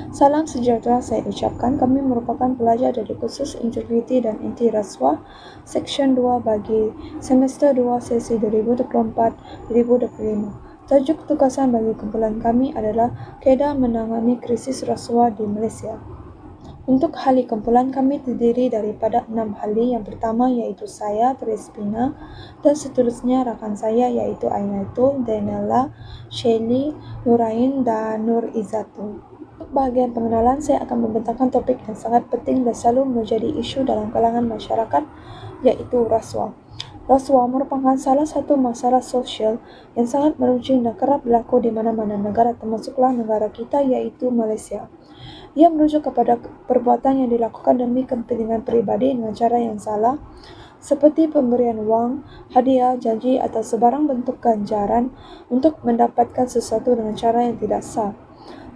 Salam sejahtera saya ucapkan. Kami merupakan pelajar dari kursus Integriti dan Anti Rasuah Seksyen 2 bagi semester 2 sesi 2024-2025. Tajuk tugasan bagi kumpulan kami adalah Keadaan menangani krisis rasuah di Malaysia. Untuk ahli kumpulan kami terdiri daripada 6 ahli. Yang pertama iaitu saya, Trizpina, dan seterusnya rakan saya iaitu Ainatul, Daniela, Shelly, Nurain, dan Nur Izzatul. Untuk bahagian pengenalan, saya akan membentangkan topik yang sangat penting dan selalu menjadi isu dalam kalangan masyarakat, iaitu rasuah. Rasuah merupakan salah satu masalah sosial yang sangat meruncing dan kerap berlaku di mana-mana negara, termasuklah negara kita iaitu Malaysia. Ia merujuk kepada perbuatan yang dilakukan demi kepentingan peribadi dengan cara yang salah, seperti pemberian wang, hadiah, janji atau sebarang bentuk ganjaran untuk mendapatkan sesuatu dengan cara yang tidak sah.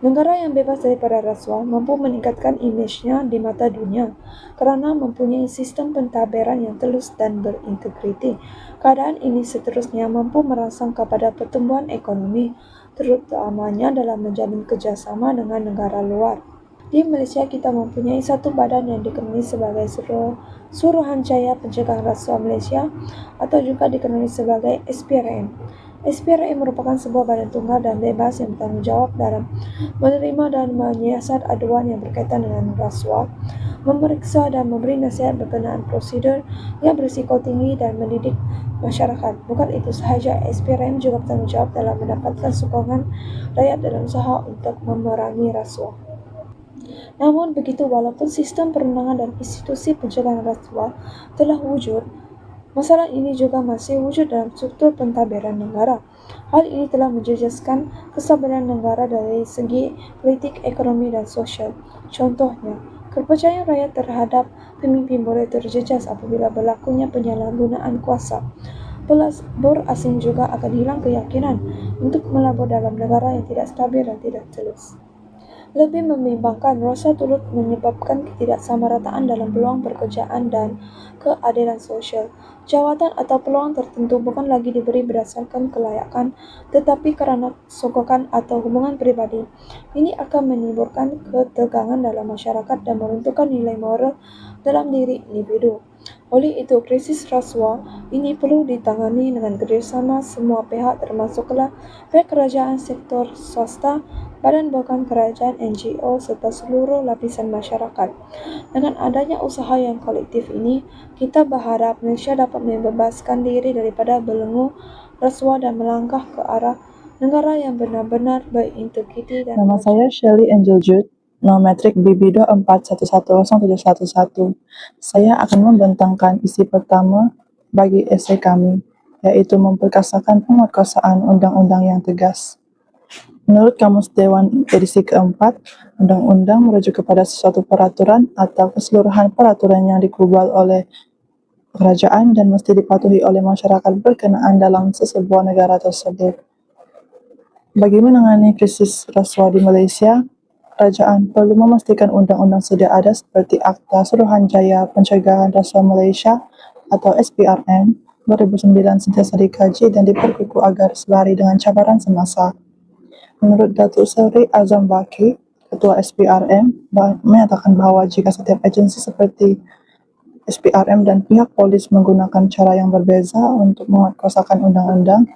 Negara yang bebas daripada rasuah mampu meningkatkan imejnya di mata dunia kerana mempunyai sistem pentadbiran yang telus dan berintegriti. Keadaan ini seterusnya mampu merangsang kepada pertumbuhan ekonomi, terutamanya dalam menjalin kerjasama dengan negara luar. Di Malaysia, kita mempunyai satu badan yang dikenali sebagai Suruhanjaya Pencegahan Rasuah Malaysia atau juga dikenali sebagai SPRM. SPRM merupakan sebuah badan tunggal dan bebas yang bertanggungjawab dalam menerima dan menyiasat aduan yang berkaitan dengan rasuah, memeriksa dan memberi nasihat berkenaan prosedur yang berisiko tinggi dan mendidik masyarakat. Bukan itu sahaja, SPRM juga bertanggungjawab dalam mendapatkan sokongan rakyat dalam usaha untuk memerangi rasuah. Namun begitu, walaupun sistem perundangan dan institusi pencegahan rasuah telah wujud, masalah ini juga masih wujud dalam struktur pentadbiran negara. Hal ini telah menjejaskan kestabilan negara dari segi politik, ekonomi dan sosial. Contohnya, kepercayaan rakyat terhadap pemimpin boleh terjejas apabila berlakunya penyalahgunaan kuasa. Pelabur asing juga akan hilang keyakinan untuk melabur dalam negara yang tidak stabil dan tidak telus. Lebih membimbangkan, rasuah turut menyebabkan ketidaksamarataan dalam peluang pekerjaan dan keadilan sosial. Jawatan atau peluang tertentu bukan lagi diberi berdasarkan kelayakan, tetapi kerana sokongan atau hubungan pribadi. Ini akan menimbulkan ketegangan dalam masyarakat dan meruntuhkan nilai moral dalam diri individu. Oleh itu, krisis rasuah ini perlu ditangani dengan kerjasama semua pihak, termasuklah pihak kerajaan, sektor swasta, badan bukan kerajaan, NGO serta seluruh lapisan masyarakat. Dengan adanya usaha yang kolektif ini, kita berharap Malaysia dapat membebaskan diri daripada belenggu rasuah dan melangkah ke arah negara yang benar-benar berintegriti dan Nama saya Shelly Angel Jude, nometrik BB2410711. Saya akan membentangkan isi pertama bagi esai kami, yaitu memperkasakan pemerkosaan undang-undang yang tegas. Menurut Kamus Dewan edisi keempat, undang-undang merujuk kepada sesuatu peraturan atau keseluruhan peraturan yang dikubal oleh kerajaan dan mesti dipatuhi oleh masyarakat berkenaan dalam sesebuah negara tersebut. Bagi menangani krisis rasuah di Malaysia, kerajaan perlu memastikan undang-undang sedia ada seperti Akta Suruhanjaya Pencegahan Rasuah Malaysia atau SPRM 2009 sentiasa dikaji dan diperkukuh agar selari dengan cabaran semasa. Menurut Datuk Seri Azam Baki, Ketua SPRM, menyatakan bahawa jika setiap agensi seperti SPRM dan pihak polis menggunakan cara yang berbeza untuk menguatkuasakan undang-undang,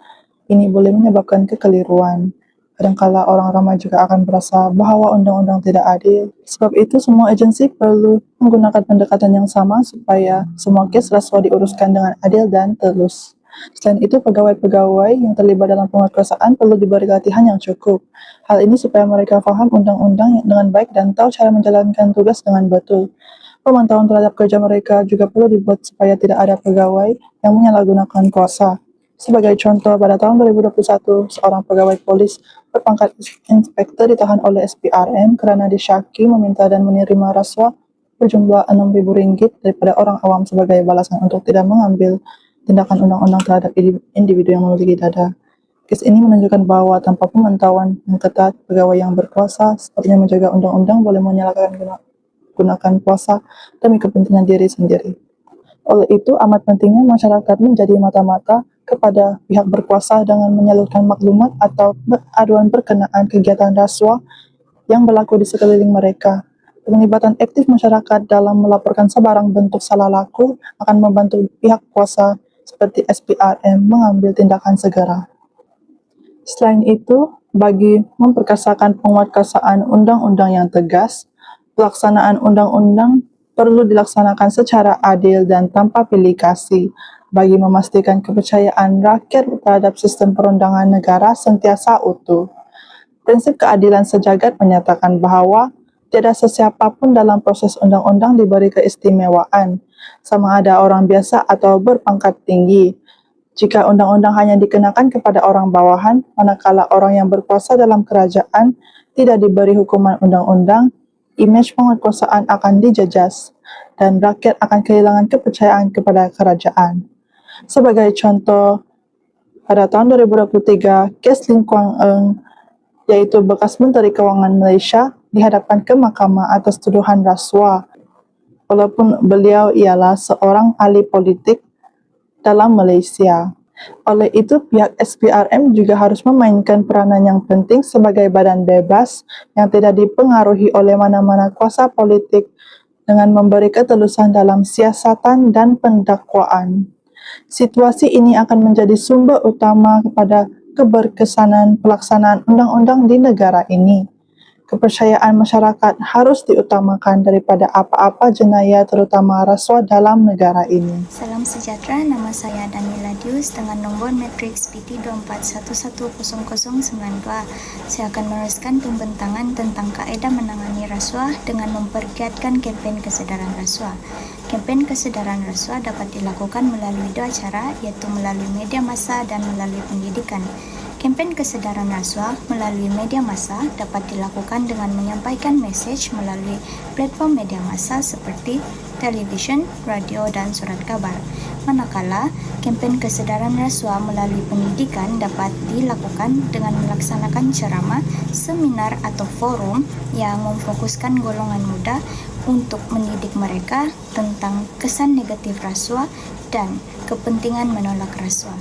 ini boleh menyebabkan kekeliruan. Kadangkala orang ramai juga akan berasa bahawa undang-undang tidak adil. Sebab itu, semua agensi perlu menggunakan pendekatan yang sama supaya semua kes rasuah diuruskan dengan adil dan telus. Selain itu, pegawai-pegawai yang terlibat dalam penguatkuasaan perlu diberi latihan yang cukup. Hal ini supaya mereka faham undang-undang dengan baik dan tahu cara menjalankan tugas dengan betul. Pemantauan terhadap kerja mereka juga perlu dibuat supaya tidak ada pegawai yang menyalahgunakan kuasa. Sebagai contoh, pada tahun 2021, seorang pegawai polis berpangkat inspektor ditahan oleh SPRM kerana disyaki meminta dan menerima rasuah berjumlah RM6,000 daripada orang awam sebagai balasan untuk tidak mengambil tindakan undang-undang terhadap individu yang memiliki dada. Kes ini menunjukkan bahawa tanpa pemantauan yang ketat, pegawai yang berkuasa sepertinya menjaga undang-undang boleh gunakan kuasa demi kepentingan diri sendiri. Oleh itu, amat pentingnya masyarakat menjadi mata-mata kepada pihak berkuasa dengan menyalurkan maklumat atau aduan berkenaan kegiatan rasuah yang berlaku di sekeliling mereka. Penglibatan aktif masyarakat dalam melaporkan sebarang bentuk salah laku akan membantu pihak kuasa seperti SPRM mengambil tindakan segera. Selain itu, bagi memperkasakan penguatkuasaan undang-undang yang tegas, pelaksanaan undang-undang perlu dilaksanakan secara adil dan tanpa pilih kasih bagi memastikan kepercayaan rakyat terhadap sistem perundangan negara sentiasa utuh. Prinsip keadilan sejagat menyatakan bahawa tiada sesiapa pun dalam proses undang-undang diberi keistimewaan, sama ada orang biasa atau berpangkat tinggi. Jika undang-undang hanya dikenakan kepada orang bawahan, manakala orang yang berkuasa dalam kerajaan tidak diberi hukuman undang-undang, imej penguatkuasaan akan dijejas dan rakyat akan kehilangan kepercayaan kepada kerajaan. Sebagai contoh, pada tahun 2023, kes Lim Kuan Eng, yaitu bekas Menteri Kewangan Malaysia, dihadapkan ke mahkamah atas tuduhan rasuah, walaupun beliau ialah seorang ahli politik dalam Malaysia. Oleh itu, pihak SPRM juga harus memainkan peranan yang penting sebagai badan bebas yang tidak dipengaruhi oleh mana-mana kuasa politik dengan memberi ketelusan dalam siasatan dan pendakwaan. Situasi ini akan menjadi sumber utama kepada keberkesanan pelaksanaan undang-undang di negara ini. Kepercayaan masyarakat harus diutamakan daripada apa-apa jenayah terutama rasuah dalam negara ini. Salam sejahtera, nama saya Daniela Dius dengan nombor matriks PT24110092. Saya akan meneruskan pembentangan tentang kaedah menangani rasuah dengan mempergiatkan kempen kesedaran rasuah. Kempen kesedaran rasuah dapat dilakukan melalui dua cara, iaitu melalui media massa dan melalui pendidikan. Kempen kesedaran rasuah melalui media massa dapat dilakukan dengan menyampaikan mesej melalui platform media massa seperti televisyen, radio dan surat kabar. Manakala, kempen kesedaran rasuah melalui pendidikan dapat dilakukan dengan melaksanakan ceramah, seminar atau forum yang memfokuskan golongan muda untuk mendidik mereka tentang kesan negatif rasuah dan kepentingan menolak rasuah.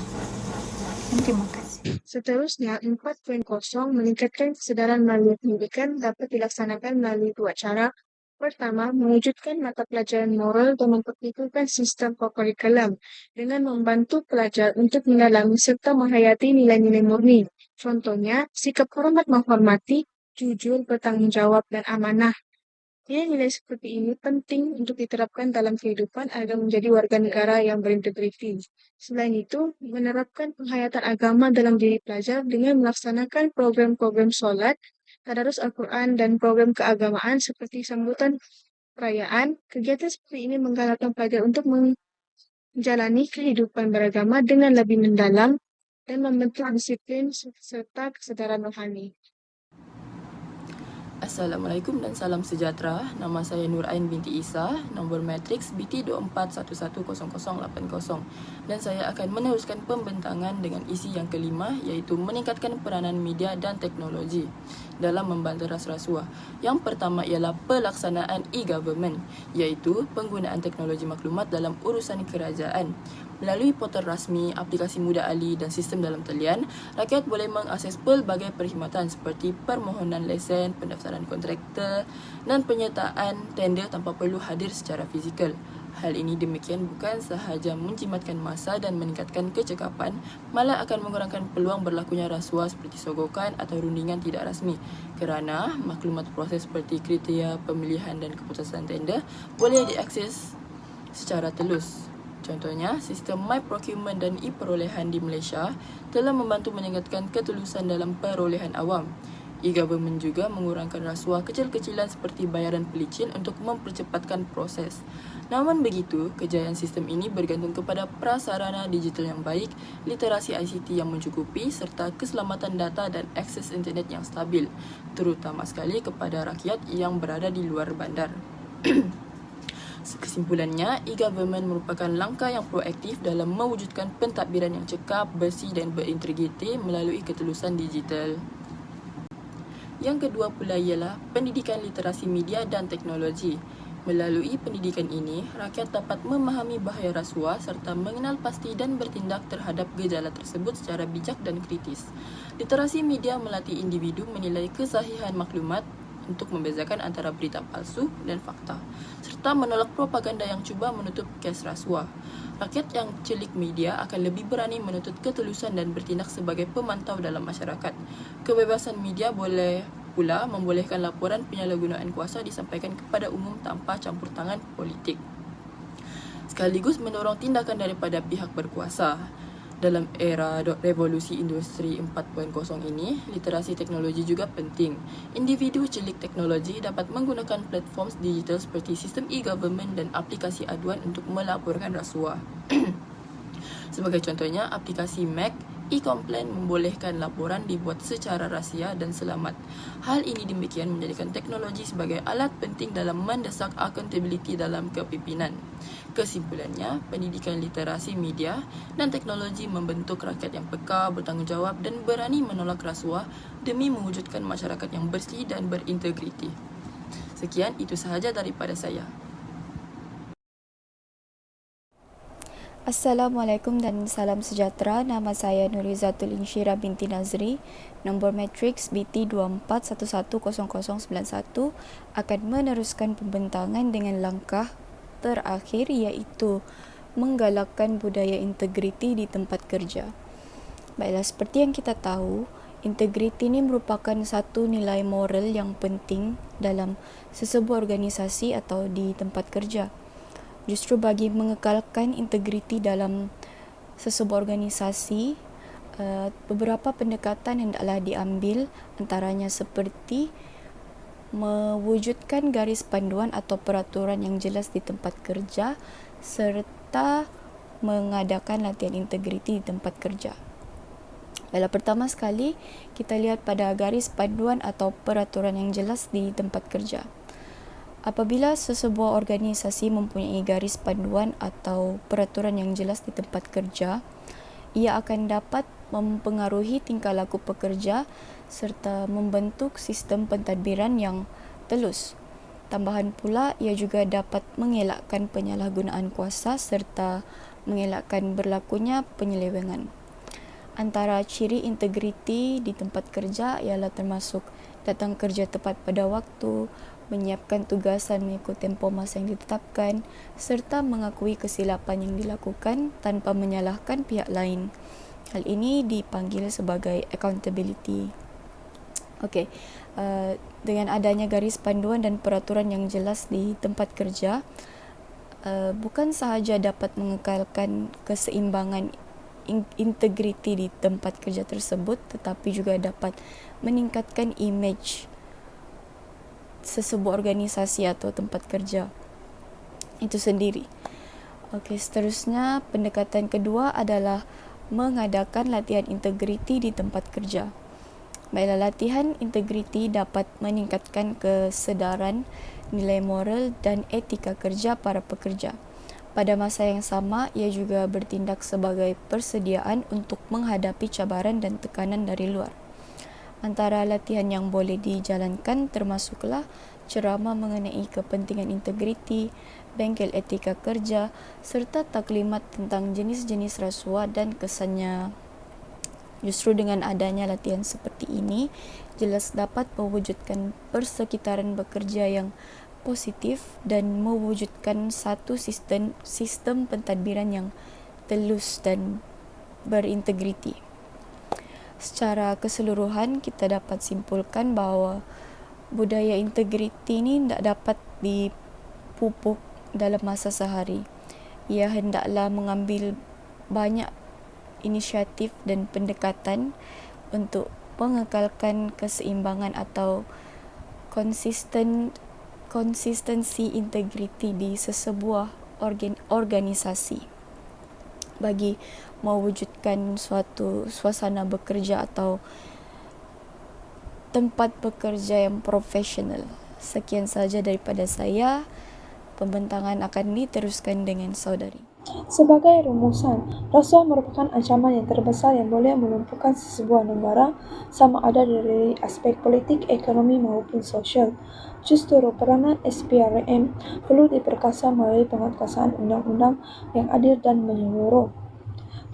Terima kasih. Seterusnya, 4.0 meningkatkan kesedaran melalui pendidikan dapat dilaksanakan melalui dua cara. Pertama, mewujudkan mata pelajaran moral dan memperhitungkan sistem kokurikulum dengan membantu pelajar untuk mendalami serta menghayati nilai-nilai murni. Contohnya, sikap hormat menghormati, jujur, bertanggungjawab, dan amanah. Nilai-nilai seperti ini penting untuk diterapkan dalam kehidupan agar menjadi warga negara yang berintegriti. Selain itu, menerapkan penghayatan agama dalam diri pelajar dengan melaksanakan program-program solat, tadarus Al-Quran, dan program keagamaan seperti sambutan perayaan. Kegiatan seperti ini menggalakkan pelajar untuk menjalani kehidupan beragama dengan lebih mendalam dan membentuk disiplin serta kesedaran rohani. Assalamualaikum dan salam sejahtera. Nama saya Nur Ain binti Isa, nombor matriks BT24110080 dan saya akan meneruskan pembentangan dengan isi yang kelima, iaitu meningkatkan peranan media dan teknologi dalam membanteras rasuah. Yang pertama ialah pelaksanaan e-government, iaitu penggunaan teknologi maklumat dalam urusan kerajaan. Melalui portal rasmi, aplikasi mudah alih dan sistem dalam talian, rakyat boleh mengakses pelbagai perkhidmatan seperti permohonan lesen, pendaftaran kontraktor dan penyertaan tender tanpa perlu hadir secara fizikal. Hal ini demikian bukan sahaja menjimatkan masa dan meningkatkan kecekapan, malah akan mengurangkan peluang berlakunya rasuah seperti sogokan atau rundingan tidak rasmi, kerana maklumat proses seperti kriteria pemilihan dan keputusan tender boleh diakses secara telus. Contohnya, sistem My Procurement dan e-perolehan di Malaysia telah membantu meningkatkan ketulusan dalam perolehan awam. E-government juga mengurangkan rasuah kecil-kecilan seperti bayaran pelicin untuk mempercepatkan proses. Namun begitu, kejayaan sistem ini bergantung kepada prasarana digital yang baik, literasi ICT yang mencukupi serta keselamatan data dan akses internet yang stabil, terutama sekali kepada rakyat yang berada di luar bandar. Kesimpulannya, e-government merupakan langkah yang proaktif dalam mewujudkan pentadbiran yang cekap, bersih dan berintegriti melalui ketulusan digital. Yang kedua pula ialah pendidikan literasi media dan teknologi. Melalui pendidikan ini, rakyat dapat memahami bahaya rasuah serta mengenal pasti dan bertindak terhadap gejala tersebut secara bijak dan kritis. Literasi media melatih individu menilai kesahihan maklumat untuk membezakan antara berita palsu dan fakta, serta menolak propaganda yang cuba menutup kes rasuah. Rakyat yang celik media akan lebih berani menuntut ketulusan dan bertindak sebagai pemantau dalam masyarakat. Kebebasan media boleh pula membolehkan laporan penyalahgunaan kuasa disampaikan kepada umum tanpa campur tangan politik, sekaligus mendorong tindakan daripada pihak berkuasa. Dalam era revolusi industri 4.0 ini, literasi teknologi juga penting. Individu celik teknologi dapat menggunakan platform digital seperti sistem e-government dan aplikasi aduan untuk melaporkan rasuah. Sebagai contohnya, aplikasi Mac e-complaint membolehkan laporan dibuat secara rahsia dan selamat. Hal ini demikian menjadikan teknologi sebagai alat penting dalam mendesak accountability dalam kepimpinan. Kesimpulannya, pendidikan literasi media dan teknologi membentuk rakyat yang peka, bertanggungjawab dan berani menolak rasuah demi mewujudkan masyarakat yang bersih dan berintegriti. Sekian, itu sahaja daripada saya. Assalamualaikum dan salam sejahtera. Nama saya Nurizatul Insyira binti Nazri. Nombor matriks BT24110091 akan meneruskan pembentangan dengan langkah terakhir, iaitu menggalakkan budaya integriti di tempat kerja. Baiklah, seperti yang kita tahu, integriti ini merupakan satu nilai moral yang penting dalam sesebuah organisasi atau di tempat kerja. Justru bagi mengekalkan integriti dalam sesebuah organisasi, beberapa pendekatan hendaklah diambil, antaranya seperti mewujudkan garis panduan atau peraturan yang jelas di tempat kerja serta mengadakan latihan integriti di tempat kerja. Baiklah, pertama sekali kita lihat pada garis panduan atau peraturan yang jelas di tempat kerja. Apabila sesebuah organisasi mempunyai garis panduan atau peraturan yang jelas di tempat kerja, ia akan dapat mempengaruhi tingkah laku pekerja serta membentuk sistem pentadbiran yang telus. Tambahan pula, ia juga dapat mengelakkan penyalahgunaan kuasa serta mengelakkan berlakunya penyelewengan. Antara ciri integriti di tempat kerja ialah termasuk datang kerja tepat pada waktu, menyiapkan tugasan mengikut tempoh masa yang ditetapkan, serta mengakui kesilapan yang dilakukan tanpa menyalahkan pihak lain. Hal ini dipanggil sebagai accountability. Dengan adanya garis panduan dan peraturan yang jelas di tempat kerja, bukan sahaja dapat mengekalkan keseimbangan integriti di tempat kerja tersebut, tetapi juga dapat meningkatkan imej sesebuah organisasi atau tempat kerja itu sendiri. Seterusnya, pendekatan kedua adalah mengadakan latihan integriti di tempat kerja. Baiklah, latihan integriti dapat meningkatkan kesedaran, nilai moral dan etika kerja para pekerja. Pada masa yang sama, ia juga bertindak sebagai persediaan untuk menghadapi cabaran dan tekanan dari luar. Antara latihan yang boleh dijalankan termasuklah ceramah mengenai kepentingan integriti, bengkel etika kerja, serta taklimat tentang jenis-jenis rasuah dan kesannya. Justru dengan adanya latihan seperti ini, jelas dapat mewujudkan persekitaran bekerja yang positif dan mewujudkan satu sistem pentadbiran yang telus dan berintegriti. Secara keseluruhan, kita dapat simpulkan bahawa budaya integriti ini tidak dapat dipupuk dalam masa sehari. Ia hendaklah mengambil banyak inisiatif dan pendekatan untuk mengekalkan keseimbangan atau konsistensi integriti di sesebuah organisasi bagi mewujudkan suatu suasana bekerja atau tempat bekerja yang profesional. Sekian sahaja daripada saya. Pembentangan akan diteruskan dengan saudari. Sebagai rumusan, rasuah merupakan ancaman yang terbesar yang boleh melumpuhkan sesebuah negara, sama ada dari aspek politik, ekonomi maupun sosial. Justru peranan SPRM perlu diperkasa melalui pengesahan undang-undang yang adil dan menyeluruh.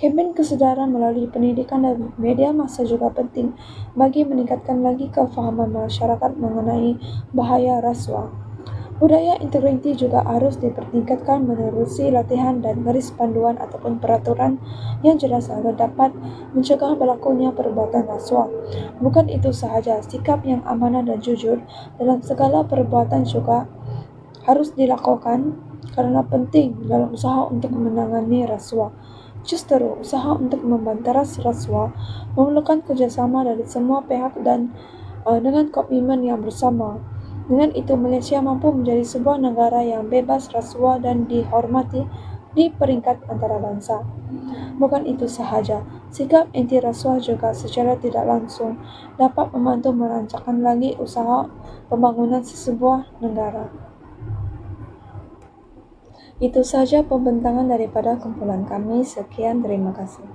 Kempen kesedaran melalui pendidikan dan media massa juga penting bagi meningkatkan lagi kefahaman masyarakat mengenai bahaya rasuah. Budaya integriti juga harus dipertingkatkan menerusi latihan dan garis panduan ataupun peraturan yang jelas agar dapat mencegah berlakunya perbuatan rasuah. Bukan itu sahaja, sikap yang amanah dan jujur dalam segala perbuatan juga harus dilakukan karena penting dalam usaha untuk menangani rasuah. Justru, usaha untuk membantaras rasuah memerlukan kerjasama dari semua pihak dan dengan komitmen yang bersama. Dengan itu, Malaysia mampu menjadi sebuah negara yang bebas rasuah dan dihormati di peringkat antarabangsa. Bukan itu sahaja, sikap anti rasuah juga secara tidak langsung dapat membantu merancangkan lagi usaha pembangunan sesebuah negara. Itu saja pembentangan daripada kumpulan kami. Sekian, terima kasih.